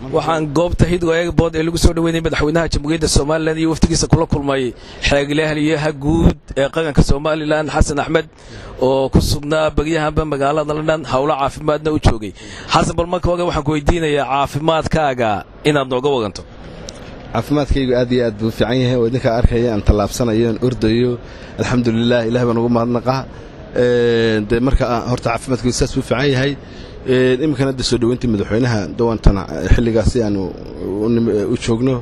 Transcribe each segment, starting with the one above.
waxaan goobta hidwaaga bood ee lagu soo dhaweynay madaxweynaha jamhuuriyadda Somaliland iyo waftigiisa kula kulmay Xeer-Ilaaliyaha Guud ee qaranka Somaliland Xasan Axmed oo ku sugnaa bagyahanba magaalada London hawlo caafimaadna u joogay. Xasan bal marka waxaan ku weydiinayaa caafimaadkaaga inaad nooga wadanto. caafimaadkaygu aad iyo aad buu fiican yahay oo idinka arkaya aan talaabsanayo ordayo alxamdulillah ilaahay baan ugu mahadnaqaa marka horta caafimaadkaygu saas buu fiican yahay imkana soo dhaweyntii madaxweynaha dawantana xilligaas aan u joogno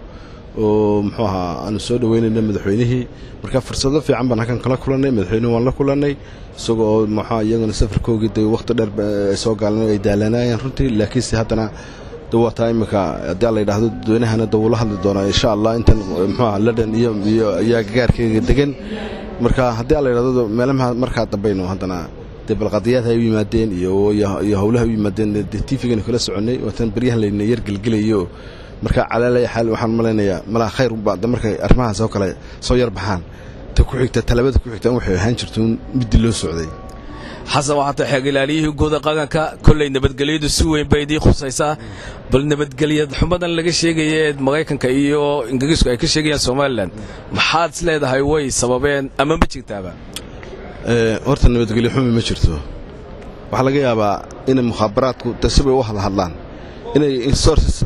oo muxuu ahaa aan soo dhaweynayna madaxweynihii marka fursado fiican baan halkan kala kulanay madaxweynuhu waan la kulanay isagoo muxuu iyagana safarkoogii waqti dheer soo gaalanay ay daalanayeen runtii laakiin haddana dawata imika hadii la yiraahdo dadweynahana dawla hadli doona insha Allah inta muxuu London iyo gaarkayga degan marka hadii la yiraahdo meelaha marka dambayno haddana balqadiyada ay yimaadeen iyo hawlaha ay yimaadeen TV-gan kala soconay watan bariyahan leeyna yar galgalayo marka calaalay xal waxaan maleynayaa mala khayr baad markay arrimahaas oo kale soo yar baxaan ta ku xigta talabada ku xigta waxay ahaan jirto mid loo socday xasan waxaa Xeer-Ilaaliyaha Guud qaranka kulay nabadgelyadu si weyn bay idin khusaysaa bal nabadgelyada xumadan laga sheegayay Mareykanka iyo Ingiriisku ay ka sheegayaan Somaliland maxaad leedahay way sababeen ama ma jirtaaba horta nabadgelyo xumo ma jirto waxa laga yaabaa in mukhaabaraadku tasabay wax hadlaan inay sources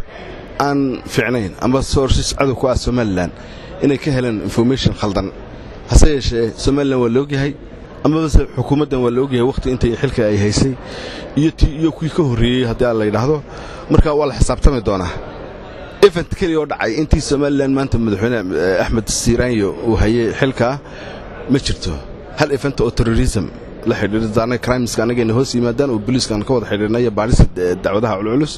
aan fiicnayn ama sources cadu ku ah Somaliland inay ka helaan information khaldan hase yeeshee Somaliland waa loo yahay ama bas xukuumaddan waa loo yahay waqti intay xilka ay haysay iyo kuwii ka horeeyay hadii la yiraahdo marka waa la xisaabtami doonaa event kaliya oo dhacay intii Somaliland maanta madaxweynaha Axmed Siilaanyo uu hayay xilka ma jirto hal event oo terrorism la xiriirada crimes anaga hoos yimaadaan oo booliiskan ka wada xiriirnay baarista dacwadaha culus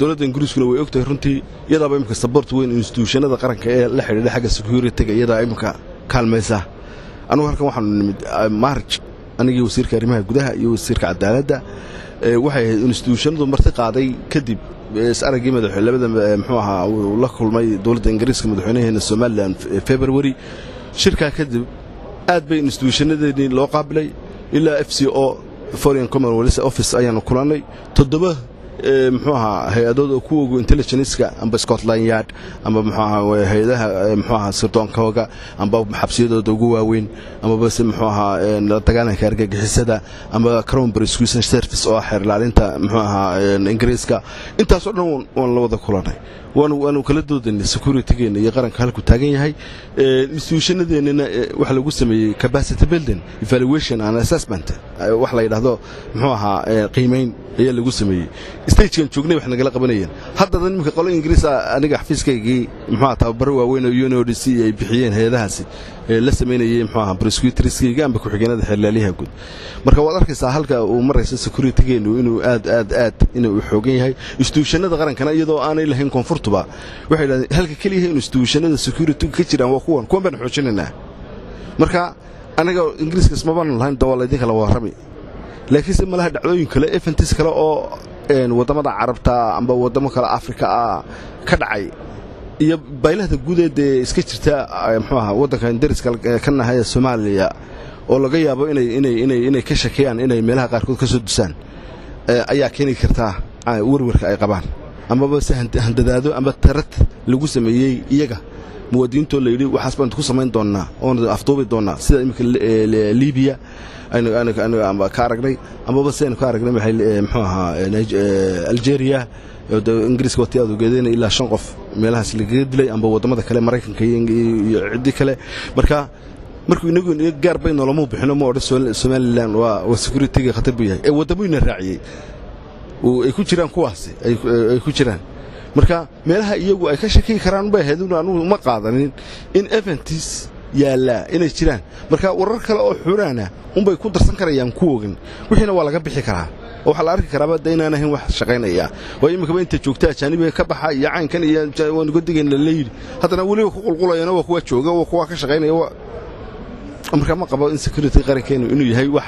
dawladda Ingiriiskuna way ogtahay runtii iyadaba imka support weyn institutionada qaranka ee la xiriira xagga security-ga iyada imka kaalmaysa anu halkan waxaan nimid March anigii wasiirka arrimaha gudaha iyo wasiirka cadaaladda waxay institutionadu marti qaaday kadib aragii madaxweynaha labada muxuu ahaa la kulmay dawladda Ingiriiska madaxweynaha Somaliland February shirka kadib aad bay institutionadeedii loo qaabilay ilaa FCO Foreign Commonwealth Office ayaan kulanay toddoba muxuu ahaa hay'adooda kuwa intelligence-ka amba Scotland Yard amba muxuu ahaa hay'adaha muxuu ahaa sirdoonka amba xabsiyadooda ugu waaweyn amba bas muxuu ahaa la dagaalanka argagixisada amba Crown Prosecution Service oo Xeer-Ilaalinta muxuu ahaa Ingiriiska intaas oo dhan waan la wada kulanay waanu kala doodnay security-geena iyo qaranka halku taagan yahay institutionadeena waxa lagu sameeyay capacity building evaluation and assessment wax la yiraahdo muxuu ahaa qiimeyn ayaa lagu sameeyay stage-kan joognay wax naga qabanayeen hadda nimka qolo Ingiriis aniga xafiiskaygii muxuu tababar waaweyn oo UNODC ay bixiyeen hay'adahaasi la sameeyay muxuu ahaa prosecutorskiga amba ku xigeenada Xeer-Ilaaliyaha Guud marka waad arkaysaa halka uu maraysa security-geenu inuu aad inuu xoogan yahay institutionada qarankana iyadoo aanay lahayn koonfurtuba waxay yiraahdeen halka kaliya institutionada security ka jiraan waa kuwan baan xoojinayna marka anaga Ingiriiska isma lahayn dawladda kala warami laakiin malaha dhacdooyin kale events kale oo wadamada Carabta amba wadamo kale Afrika ka dhacay iyo baylahda guudeed iska jirta muxuu ahaa wadanka Ingiriiska ka nahay Soomaaliya oo laga yaabo inay ka shakiyaan inay meelaha qaar kood ka soo dusaan ayaa keeni karta warwarka ay qabaan ama bas handadaado amba tarad lagu sameeyay iyaga muwaadiniinta la yiri waxaas baan ku sameyn doonaa oo afduubi doonaa sida imika Liibiya aynu amba ka aragnay ama bas aynu ka aragnay muxuu ahaa Algeria oo Ingiriiska watiyaadu geedeen ilaa 5 qof meelahaas laga dilay amba wadamada kale Mareykanka iyo cidi kale markuu inagu gaar bay nolomo bixino ma oran Somaliland waa security-ga khatar buu yahay wadamooyina raaciyay oo ay ku jiraan kuwaasi ay ku jiraan marka meelaha iyagu ay ka shaki karaan bay heeduna anu ma qaadanin in events yaala inay jiraan marka warar kale oo xuraana bay ku darsan karayaan kuwogan wixina waa laga bixi karaa oo waxa la arki karaa inaan ahayn wax shaqeynaya oo imika inta joogta ajaanibiga ka baxa iyo caankan iyo waan godigeen la leeyay hadana waliba ku qulqulayna waa kuwa jooga waa kuwa ka shaqeynaya marka ma qabo in security qarankeenu inuu yahay wax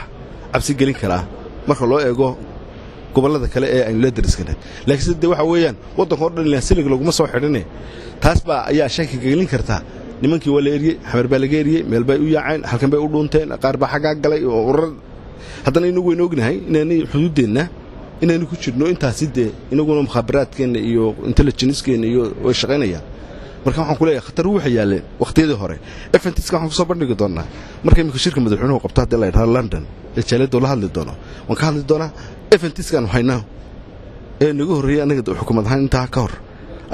cabsi gelin kara marka loo eego gobolada kale ee ay la dariskana laakiin sidii waxa weeyaan wadanka oo dhan la silig lagu ma soo xidhinay taas baa ayaa shaki gelin karta nimankii waa la eriyay xamar baa laga eriyay meel bay u yaaceen halkan bay u dhuunteen qaar baa xagaa galay oo urar haddana inagu weyn ognahay inay xuduudeena inaynu ku jirno intaasi dee inaguna mukhaabaraadkeena iyo intelligence-keena iyo way shaqaynayaan marka waxaan ku leeyahay khatar waxa yaaleen waqtiyadii hore eventis-ka waxaan ku soo bandhigi doonaa marka imika shirka madaxweynuhu qabto hadii la yiraahdo London ee jaalada la hadli doono waan ka hadli doonaa eventis-kan waxayna ee nagu horeeyay anaga xukuumad ahaan inta ka hor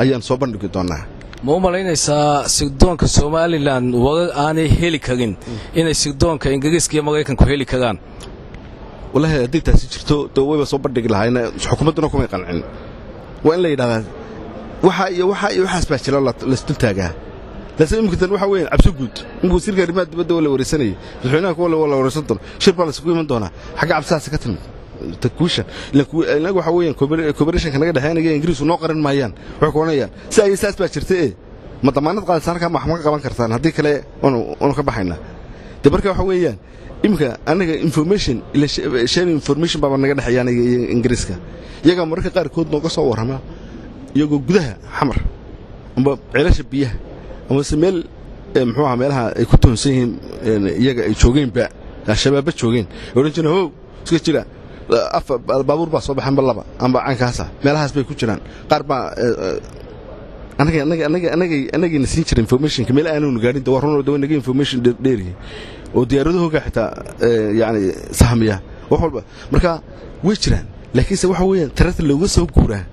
ayaan soo bandhigi doonaa ma u malaynaysaa sigdoonka Somaliland wada aanay heli karin inay sigdoonka Ingiriiska iyo Mareykanku heli karaan wallahi hadii taasi jirto dawayba soo bandhigi lahaayna xukuumaduna kuma qancin waa in la yiraahdo waxa baa jira la istiltaagaa laakiin imkan waxa weeyaan cabsi guud in wasiirka arrimaha dibadda wala wareysanay madaxweynaha kuwa wala wareysan doona shir baa la isugu iman doona xagga cabsaas ka timid takuusha ilaa waxa weeyaan cooperation ka naga dhaxaynaya Ingiriisku noo qaran maayaan wax koonayaan si ay saas baa jirtay ma damaanad qaadsan halka maxkamad qaban kartaan hadii kale oo ka baxayna marka waxa weeyaan imka anaga information ila sharing information baa naga dhaxayaan Ingiriiska iyaga marka qaar kood nooga soo warama iyagoo gudaha xamar amba ceelasha biyaha ama sameel muxuu ahaa meelaha ay ku toonsan yihiin iyaga ay joogeen ba shabaab joogeen oran jireen oo iska jira baabuur baa soo baxan laba amba caankaasa meelahaas bay ku jiraan qaar baa anaga nasiin jiray information kameel aanu gaarin dawarno dawaynaga information dheeri oo diyaaraduhu xitaa yaani sahmiya wax walba marka way jiraan laakiin waxa weeyaan tarata looga soo guuraa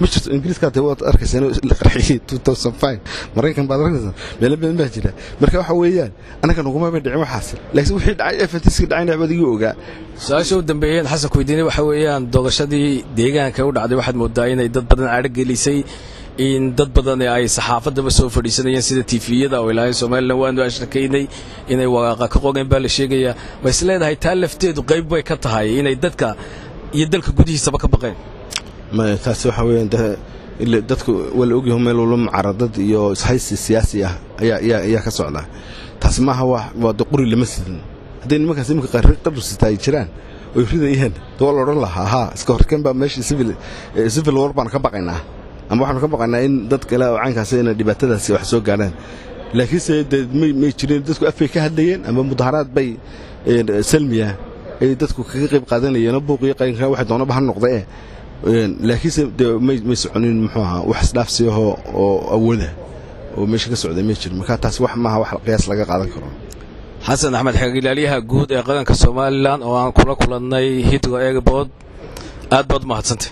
مش إنجليز كانت هو أركز إنه القرحية 2005 مريكان بعد ركز بلا بنبهجله مركب حويان أنا كان نقوم بدعي وحاصل لكن وحيد فتيس دعينا عبادي يوجا ساشو دنبيين حسن كويديني وحويان دوغشدي ديجان كود عدي واحد مدعين يدد بدن عرق جليسي إن دد بدن أي صحافة ده بس فريسنا ينسيد تيفية ده ولا سوماليلاند وان واشتكيني إن واقع كقوقين بالشيء بس لا ده هيتالفتي وقيب بيكتها إن يددك يدلك جودي سبك بقين ما تاسو حوين ده اللي dadku wala og yahay meel wala mucaarad iyo isxaysi siyaasi ah ayaa ka socda taas ma aha waa qori lama sidin hadii nimanka simka qarar qabsatay jiraan oo ridayeen dawal oran lahaa ha iska horkeen ba meeshii civil war baan ka baqaynaa ama waxaan ka baqaynaa in dad kale oo caankaas in dhibaatadaasi wax soo gaaraan laakiin ma jireen dadku afay ka hadlayeen ama mudaharaad bay salmiya ay dadku kaga qayb qaadanayeen buuqiyo qaynka waxa doonaba ha noqday laakiin ma soconin muxuu ahaa wax isdhaafsi oo awooda oo meesha ka socday ma jiro marka taas wax maaha wax qiyaas laga qaadan karo Xasan Axmed Xeer-Ilaaliyaha Guud ee qaranka Somaliland oo aan kula kulannay Heathrow Airport aad baad mahadsantahay